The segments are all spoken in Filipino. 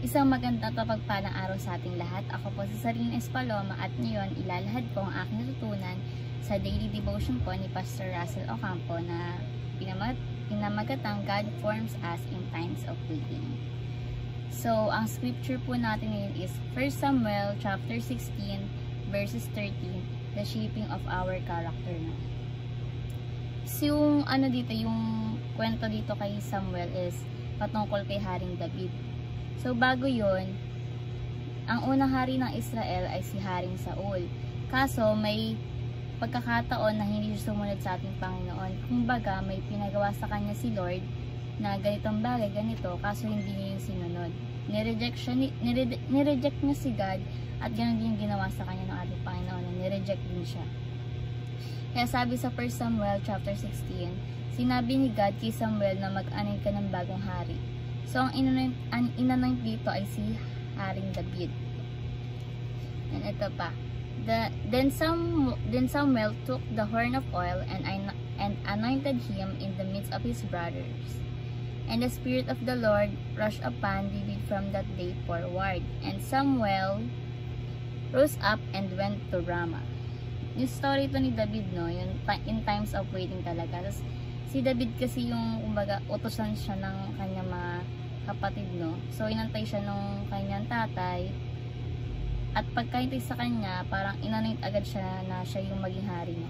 Isang magandang pagpalang araw sa ating lahat. Ako po si Sarina Espaloma at ngayon ilalahad ko ang aking natutunan sa daily devotion po ni Pastor Russell Ocampo na pinamagatang God forms us in times of waiting. So, ang scripture po natin ngayon is 1 Samuel chapter 16 verses 13, the shaping of our character. So, yung yung kwento dito kay Samuel is patungkol kay Haring David. So, bago yon, ang unang hari ng Israel ay si Haring Saul. Kaso, may pagkakataon na hindi siya sumunod sa ating Panginoon. Kumbaga, may pinagawa sa kanya si Lord na ganitong bagay, ganito, kaso hindi niya yung sinunod. Nireject niya si God at ganoon din yung ginawa sa kanya ng ating Panginoon. Nireject din siya. Kaya sabi sa 1 Samuel chapter 16, sinabi ni God kay Samuel na mag-anoint ka ng bagong hari. So, ang inanoint dito ay si Haring David. And ito pa. Then Samuel took the horn of oil and anointed him in the midst of his brothers. And the Spirit of the Lord rushed upon David from that day forward. And Samuel rose up and went to Ramah. Yung story ito ni David, no? Yung in times of waiting talaga. Tapos, si David kasi yung, kumbaga, utosan siya ng kanyang mga kapatid, no? So, inantay siya nung kanyang tatay. At pagkaintay sa kanya, parang inanoint agad siya na siya yung maging hari, no?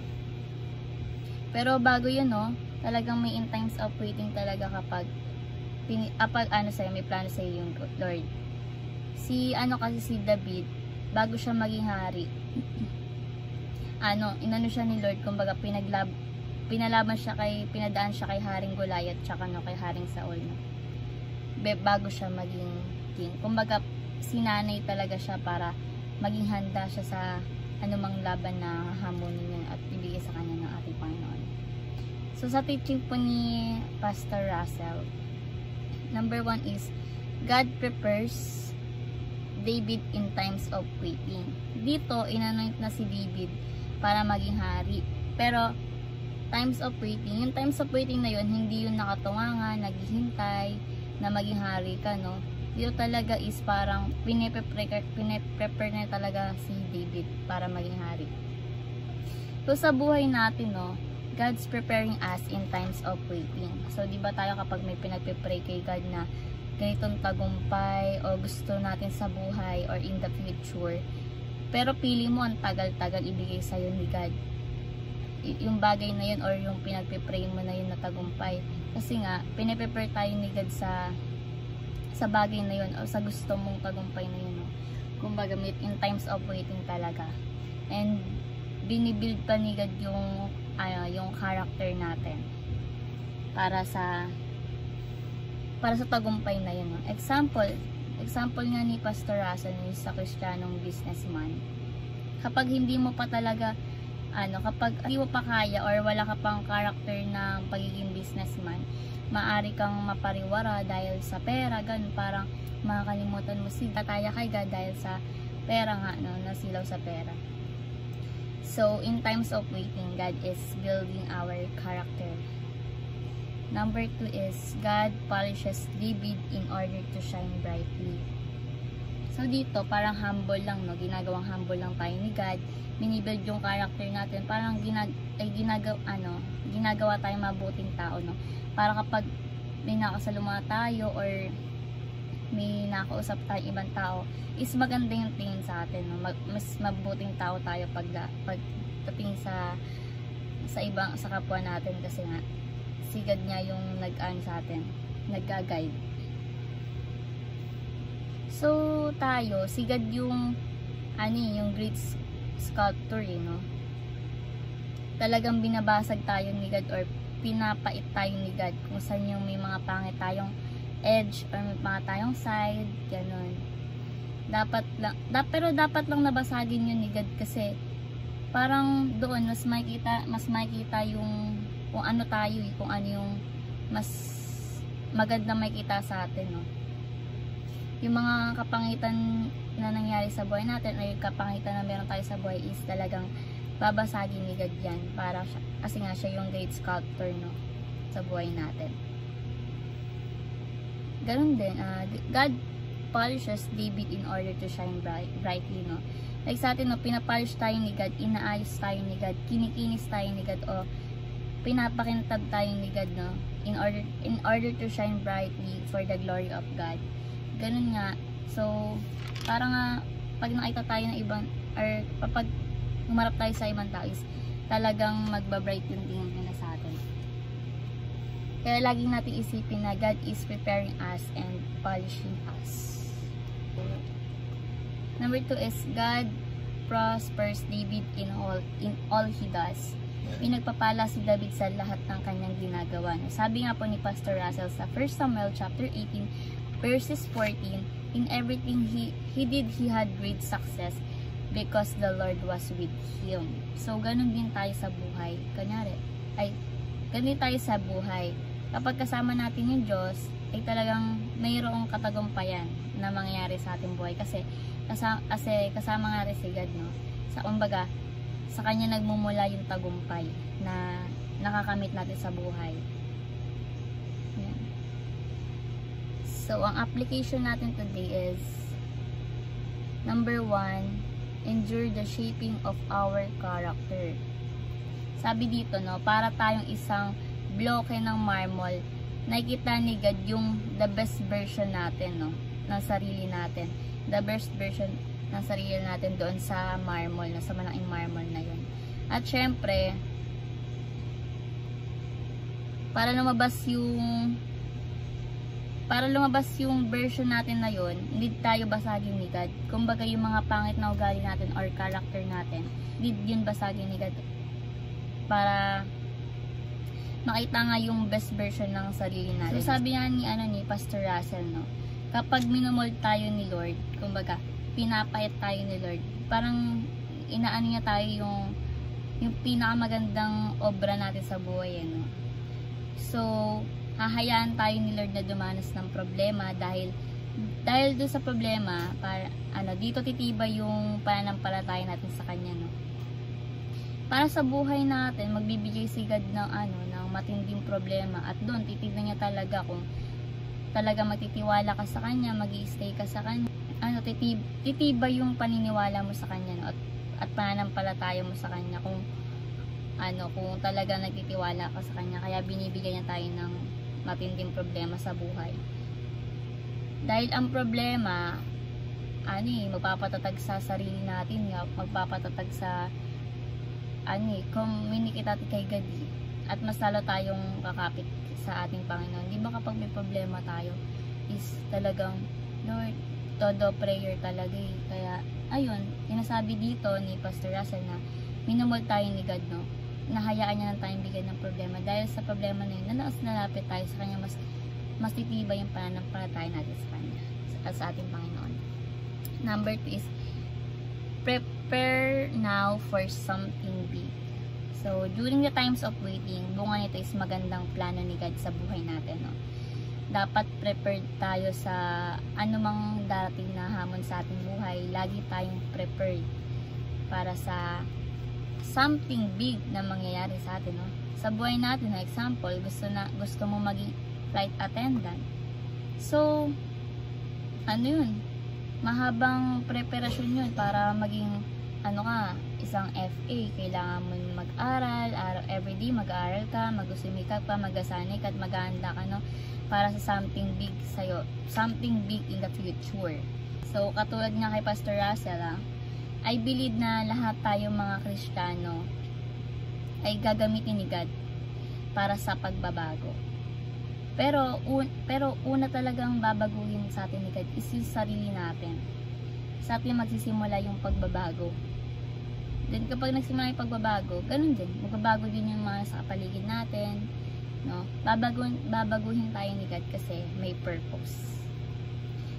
Pero bago yun, no? Talagang may in times of waiting talaga kapag may plano sa'yo yung Lord. Kasi si David, bago siya maging hari, inano siya ni Lord, kumbaga pinadaan siya kay Haring Goliath tsaka kay Haring Saul, no? Bago siya maging king. Kumbaga sinanay talaga siya para maging handa siya sa anumang laban na hamunin niya at ibigay sa kanya ng ating Panginoon. So sa teaching po ni Pastor Russell, number 1 is God prepares David in times of waiting. Dito inanoint na si David para maging hari. Pero times of waiting, yung times of waiting na yun, hindi yun nakatunganga, naghihintay na maging hari ka, no? Dito talaga is parang pine-prepare na talaga si David para maging hari. So sa buhay natin, no, God's preparing us in times of waiting. So di ba tayo kapag may pinagpe-pray kay God na ganitong tagumpay o gusto natin sa buhay or in the future, pero pili mo ang tagal-tagal ibigay sa'yo ni God yung bagay na yun or yung pinagpe-pray mo na yun na tagumpay. Kasi nga, pine-prepare tayo ni God sa bagay na yun o sa gusto mong tagumpay na yun, no? Kumbaga, in times of waiting talaga. And binibuild pa ni God yung character natin para sa tagumpay na yun, no? Example nga ni Pastor Russell sa Kristiyanong businessman. Kapag hindi mo pa talaga kapag hindi mo pa kaya or wala ka pang character ng pagiging businessman, maaari kang mapariwara dahil sa pera, ganun, parang makakalimutan mo tataya kay God dahil sa pera nga, no, nasilaw sa pera. So, in times of waiting, God is building our character. Number 2 is God polishes David in order to shine brightly. So dito, parang humble lang, no? Ginagawang humble lang tayo ni God. Binibuild yung character natin. Parang ginagawa tayo mabuting tao, no? Para kapag may nakasaluma tayo or may nakausap tayo ibang tao, is maganda yung tingin sa atin, no? Mas mabuting tao tayo pagdating sa kapwa natin kasi nga si God niya yung sa atin, nag-guide. So, tayo, si God yung great sculptor, no? Talagang binabasag tayo ni God or pinapait tayo ni God kung saan yung may mga pangit tayong edge or may mga tayong side, ganun. Pero dapat lang nabasagin yun ni God kasi parang doon mas makikita yung kung ano tayo, kung ano yung mas maganda makikita sa atin, no? Yung mga kapangitan na nangyari sa buhay natin o yung kapangitan na meron tayo sa buhay is talagang babasagin ni God yan kasi nga siya yung great sculptor, no, sa buhay natin. Ganun din, God polishes David in order to shine brightly, no? Like sa atin, no, pinapolish tayo ni God, inaayos tayo ni God, kinikinis tayo ni God, o pinapakintab tayo ni God, no? In order to shine brightly for the glory of God. Ganun nga. So, parang nga, pag nakita tayo ng ibang, or kapag umarap tayo sa ibang tao, is talagang magbabright yung tingin nila sa atin. Kaya laging natin isipin na God is preparing us and polishing us. Number 2 is God prospers David in all he does. Pinagpapala si David sa lahat ng kanyang ginagawa. Sabi nga po ni Pastor Russell sa 1 Samuel chapter 18 verses 14, in everything he did, he had great success because the Lord was with him. So ganun din tayo sa buhay. Ganun tayo sa buhay. Kapag kasama natin yung Diyos, ay talagang mayroong katagumpayan na mangyayari sa ating buhay. Kasi kasama nga rin si God, no? Kumbaga, sa Kanya nagmumula yung tagumpay na nakakamit natin sa buhay. Yan. So, ang application natin today is number 1, endure the shaping of our character. Sabi dito, no, para tayong isang bloke ng marble, nakikita ni God yung the best version natin, no, ng sarili natin. The best version ng sarili natin doon sa marble, sa malaking marble na yun. At syempre, para lumabas yung version natin na yun, hindi tayo basagin ni God. Kumbaga yung mga pangit na ugali natin or character natin, hindi yun basagin ni God. Para makita nga yung best version ng sarili natin. So sabi nga ni Pastor Russell, no, kapag minumol tayo ni Lord, kumbaga pinapait tayo ni Lord, parang inaano niya tayo yung pinakamagandang obra natin sa buhay, no? So hahayaan tayo ni Lord na dumanas ng problema dahil doon sa problema, dito titibay yung pananampalataya natin sa Kanya, no? Para sa buhay natin, magbibigay si God ng matinding problema, at doon titignan niya talaga kung talaga magtitiwala ka sa Kanya, mag-i-stay ka sa Kanya. Titibay yung paniniwala mo sa Kanya, no? At pananampalataya mo sa Kanya kung talaga nagtitiwala ka sa Kanya. Kaya binibigyan niya tayo ng matinding problema sa buhay. Dahil ang problema, magpapatatag sa sarili natin, magpapatatag sa communicate natin kay God, at mas lalo tayong kakapit sa ating Panginoon. Di ba kapag may problema tayo, is talagang, Lord, todo prayer talaga eh. Kaya, ayun, sinasabi dito ni Pastor Russell na minumol tayo ni God, no? Nahayaan niya lang tayong bigyan ng problema. Dahil sa problema na yun, nalapit tayo sa Kanya, mas titibay yung pananampalataya natin sa Kanya at sa ating Panginoon. Number 2 is, prepare now for something big. So, during the times of waiting, bunga nito is magandang plano ni God sa buhay natin, no? Dapat prepared tayo sa anumang darating na hamon sa ating buhay. Lagi tayong prepared para sa something big na mangyayari sa atin, no? Sa buhay natin, na example, gusto mo maging flight attendant. So, mahabang preparasyon yun para maging isang FA. Kailangan mo mag-aral, everyday mag-aaral ka, magusumikap ka, magasanay ka, at mag-aanda ka, no? Para sa something big sa'yo, something big in the future. So, katulad nga kay Pastor Russell, I believe na lahat tayo mga Kristiyano ay gagamitin ni God para sa pagbabago. Pero una talagang babaguhin sa atin ni God is yung sarili natin. Sa atin magsisimula yung pagbabago. Then kapag nagsimula yung pagbabago, ganun din. Magbabago din yung mga sa paligid natin, no? Babaguhin tayo ni God kasi may purpose.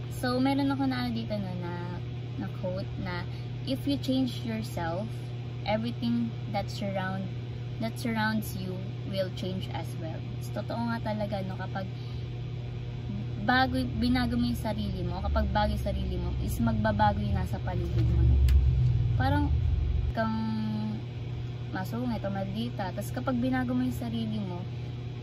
So, meron ako dito na quote na, if you change yourself, everything that surrounds you will change as well. So, totoo nga talaga, no, kapag binago mo yung sarili mo, kapag bago yung sarili mo, is magbabago yung nasa paligid mo, no? Parang kang masungit o maldita, tapos kapag binago mo yung sarili mo,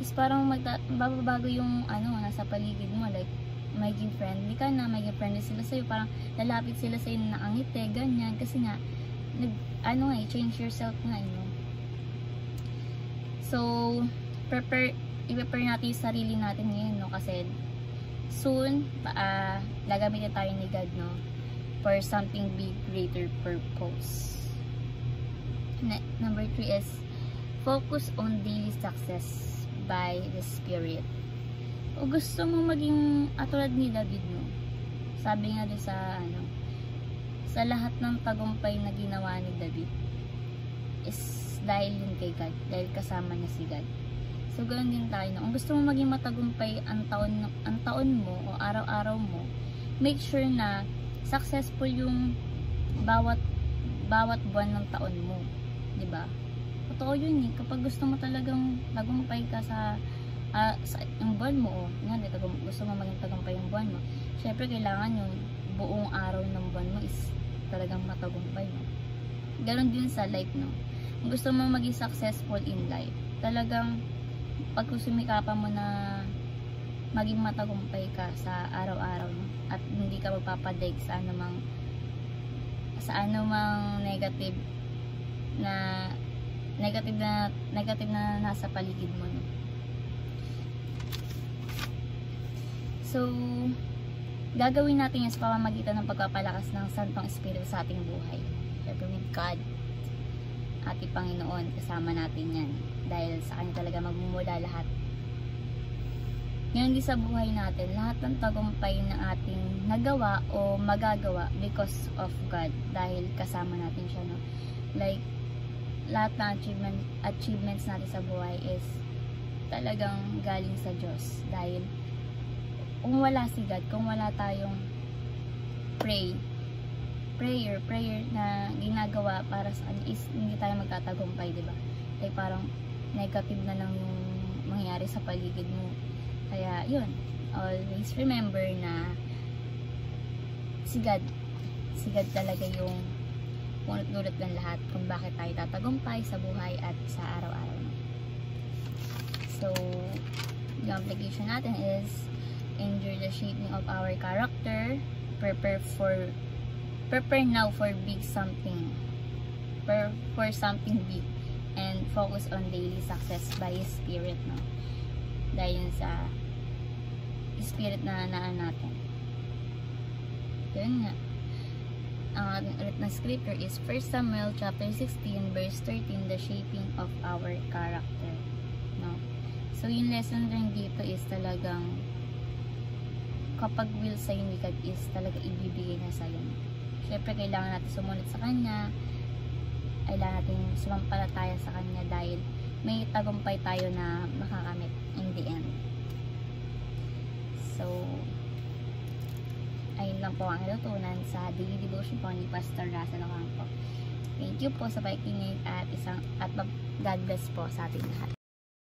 is parang magbabago yung nasa paligid mo, like maging friendly ka na, maging friendly sila sa'yo, parang lalapit sila sa'yo na nakangiti, ganyan, kasi nga, change yourself nga, So, i-prepare natin yung sarili natin ngayon, no, kasi soon, gagamitin tayo ni God, no, for something big, greater purpose. Number 3 is, focus on daily success by the Spirit. O gusto mo maging atulad ni David, no? Sabi nga doon sa lahat ng tagumpay na ginawa ni David is dahil yun kay God, dahil kasama niya si God. So, ganoon din tayo, no? Kung gusto mo maging matagumpay ang taon mo o araw-araw mo, make sure na successful yung bawat buwan ng taon mo, 'di ba? Totoo yun eh. Kapag gusto mo talagang tagumpay ka sa yung buwan mo, gusto mo maging tagumpay yung buwan mo, syempre kailangan yung buong araw ng buwan mo is talagang matagumpay, no? Ganon din sa life, no? Kung gusto mo maging successful in life, talagang pag sumikapan mo na maging matagumpay ka sa araw-araw, no? At hindi ka magpapadaig sa anumang negative na nasa paligid mo, no? So, gagawin natin yan sa pamamagitan ng pagpapalakas ng Santong Espiritu sa ating buhay. Siyempre with God, ating Panginoon, kasama natin yan. Dahil sa Kanya talaga magmumula lahat. Ngayon din sa buhay natin, lahat ng tagumpay na ating nagawa o magagawa because of God. Dahil kasama natin siya, no? Like, lahat ng achievements natin sa buhay is talagang galing sa Diyos. Dahil kung wala si God, kung wala tayong prayer na ginagawa para sa Kanya, is hindi tayo magtatagumpay, diba? Ay parang negative na lang yung mangyayari sa paligid mo. Kaya yun, always remember na si God talaga yung punot-dulot ng lahat kung bakit tayo tatagumpay sa buhay at sa araw-araw. So, yung application natin is endure the shaping of our character, prepare now for something big, and focus on daily success by His Spirit, no? Dahil yun sa Spirit na naan natin. Yun nga. Ang ating ulit na scripture is 1 Samuel chapter 16 verse 13, the shaping of our character, no? So, yung lesson rin dito is talagang kapag will sa'yo ni God is talaga ibibigay na sa'yo. Syempre, kailangan natin sumunod sa Kanya, kailangan natin sumampalataya sa Kanya dahil may tagumpay tayo na makakamit in the end. So, ayun lang po ang natutunan sa daily devotion po ni Pastor Russell Ocampo. Thank you po sa pakikinig at God bless po sa ating lahat.